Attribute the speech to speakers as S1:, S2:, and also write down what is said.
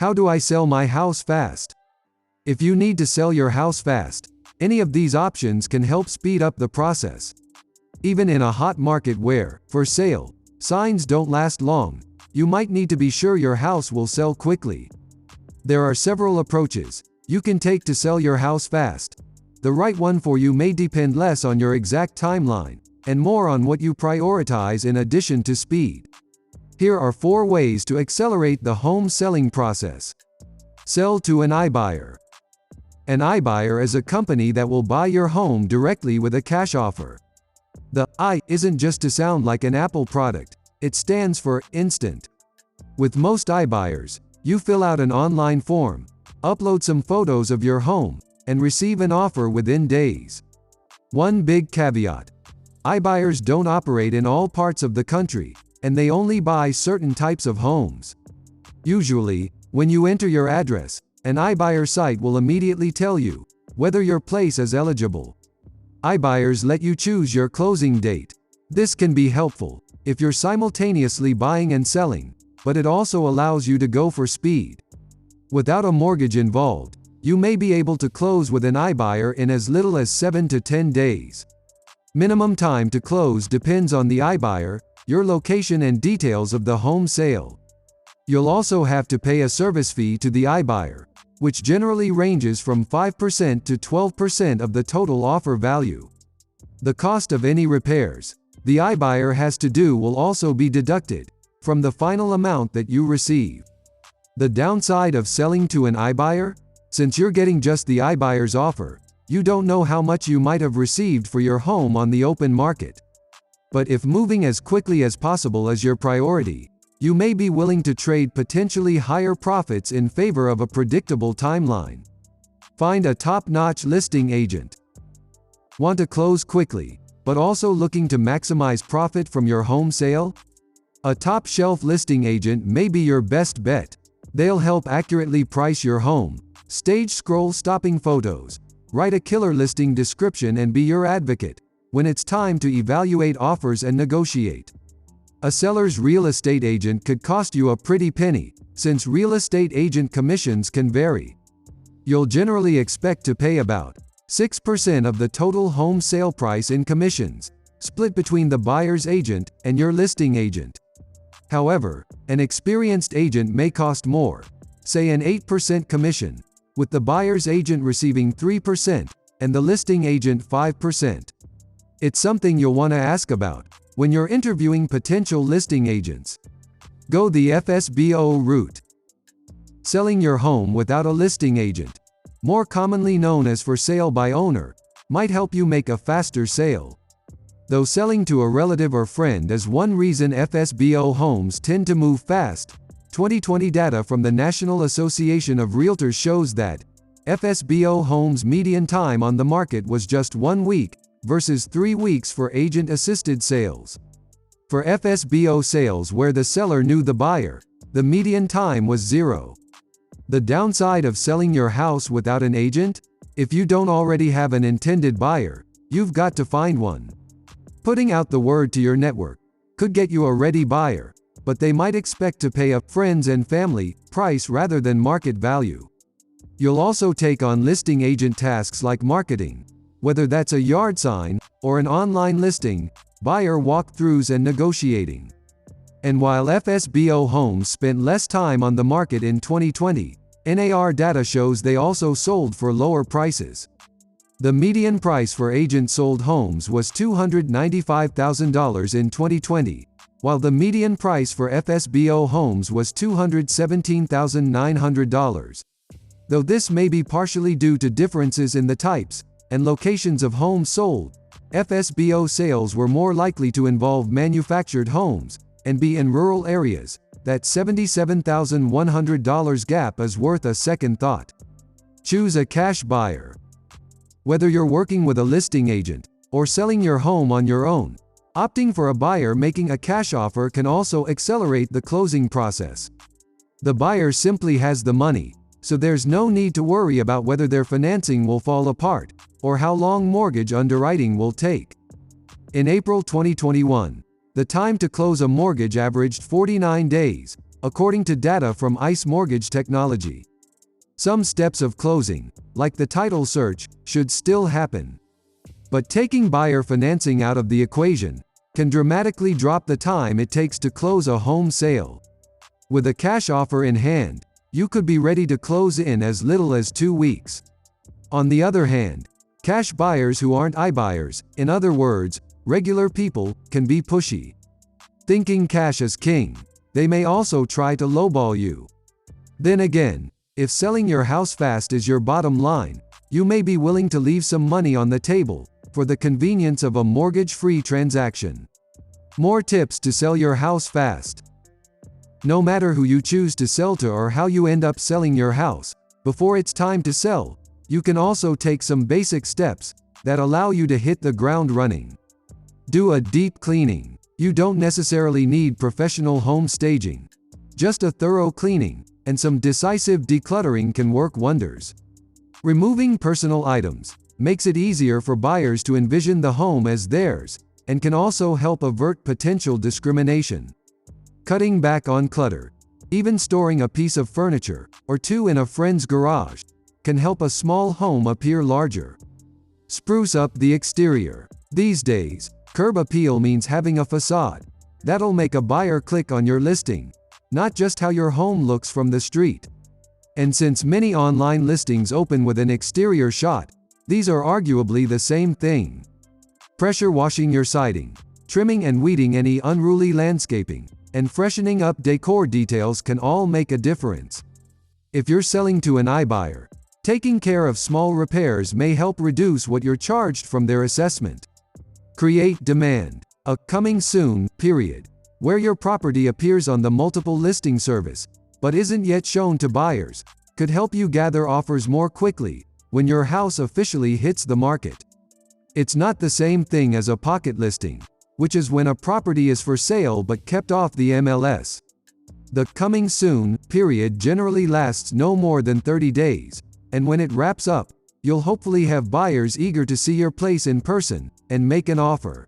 S1: How do I sell my house fast? If you need to sell your house fast, any of these options can help speed up the process. Even in a hot market where, for sale, signs don't last long, you might need to be sure your house will sell quickly. There are several approaches you can take to sell your house fast. The right one for you may depend less on your exact timeline, and more on what you prioritize in addition to speed. Here are 4 ways to accelerate the home selling process. Sell to an iBuyer. An iBuyer is a company that will buy your home directly with a cash offer. The I isn't just to sound like an Apple product, it stands for instant. With most iBuyers, you fill out an online form, upload some photos of your home, and receive an offer within days. One big caveat: iBuyers don't operate in all parts of the country, and they only buy certain types of homes. Usually, when you enter your address, an iBuyer site will immediately tell you whether your place is eligible. iBuyers let you choose your closing date. This can be helpful if you're simultaneously buying and selling, but it also allows you to go for speed. Without a mortgage involved, you may be able to close with an iBuyer in as little as 7 to 10 days. Minimum time to close depends on the iBuyer, your location, and details of the home sale. You'll also have to pay a service fee to the iBuyer, which generally ranges from 5% to 12% of the total offer value. The cost of any repairs the iBuyer has to do will also be deducted from the final amount that you receive. The downside of selling to an iBuyer? Since you're getting just the iBuyer's offer, you don't know how much you might have received for your home on the open market. But if moving as quickly as possible is your priority, you may be willing to trade potentially higher profits in favor of a predictable timeline. Find a top-notch listing agent. Want to close quickly, but also looking to maximize profit from your home sale? A top-shelf listing agent may be your best bet. They'll help accurately price your home, stage scroll-stopping photos, write a killer listing description, and be your advocate when it's time to evaluate offers and negotiate. A seller's real estate agent could cost you a pretty penny, since real estate agent commissions can vary. You'll generally expect to pay about 6% of the total home sale price in commissions, split between the buyer's agent and your listing agent. However, an experienced agent may cost more, say an 8% commission, with the buyer's agent receiving 3% and the listing agent 5%. It's something you'll want to ask about when you're interviewing potential listing agents. Go the FSBO route. Selling your home without a listing agent, more commonly known as for sale by owner, might help you make a faster sale. Though selling to a relative or friend is one reason FSBO homes tend to move fast, 2020 data from the National Association of Realtors shows that FSBO homes' median time on the market was just 1 week, versus 3 weeks for agent-assisted sales. For FSBO sales where the seller knew the buyer, the median time was 0. The downside of selling your house without an agent? If you don't already have an intended buyer, you've got to find one. Putting out the word to your network could get you a ready buyer, but they might expect to pay a friends and family price rather than market value. You'll also take on listing agent tasks like marketing, whether that's a yard sign or an online listing, buyer walkthroughs, and negotiating. And while FSBO homes spent less time on the market in 2020, NAR data shows they also sold for lower prices. The median price for agent-sold homes was $295,000 in 2020, while the median price for FSBO homes was $217,900. Though this may be partially due to differences in the types and locations of homes sold, FSBO sales were more likely to involve manufactured homes and be in rural areas. That $77,100 gap is worth a second thought. Choose a cash buyer. Whether you're working with a listing agent or selling your home on your own, opting for a buyer making a cash offer can also accelerate the closing process. The buyer simply has the money, so there's no need to worry about whether their financing will fall apart or how long mortgage underwriting will take. In April 2021, the time to close a mortgage averaged 49 days, according to data from ICE Mortgage Technology. Some steps of closing, like the title search, should still happen. But taking buyer financing out of the equation can dramatically drop the time it takes to close a home sale. With a cash offer in hand, you could be ready to close in as little as 2 weeks. On the other hand, cash buyers who aren't iBuyers, in other words, regular people, can be pushy. Thinking cash is king, they may also try to lowball you. Then again, if selling your house fast is your bottom line, you may be willing to leave some money on the table for the convenience of a mortgage-free transaction. More tips to sell your house fast. No matter who you choose to sell to or how you end up selling your house, before it's time to sell, you can also take some basic steps that allow you to hit the ground running. Do a deep cleaning. You don't necessarily need professional home staging. Just a thorough cleaning and some decisive decluttering can work wonders. Removing personal items makes it easier for buyers to envision the home as theirs, and can also help avert potential discrimination. Cutting back on clutter. Even storing a piece of furniture or two in a friend's garage can help a small home appear larger. Spruce up the exterior. These days, curb appeal means having a facade that'll make a buyer click on your listing, not just how your home looks from the street. And since many online listings open with an exterior shot, these are arguably the same thing. Pressure washing your siding, trimming and weeding any unruly landscaping, and freshening up decor details can all make a difference. If you're selling to an iBuyer, taking care of small repairs may help reduce what you're charged from their assessment. Create demand. A coming soon period, where your property appears on the multiple listing service, but isn't yet shown to buyers, could help you gather offers more quickly when your house officially hits the market. It's not the same thing as a pocket listing, which is when a property is for sale but kept off the MLS. The coming soon period generally lasts no more than 30 days, and when it wraps up, you'll hopefully have buyers eager to see your place in person and make an offer.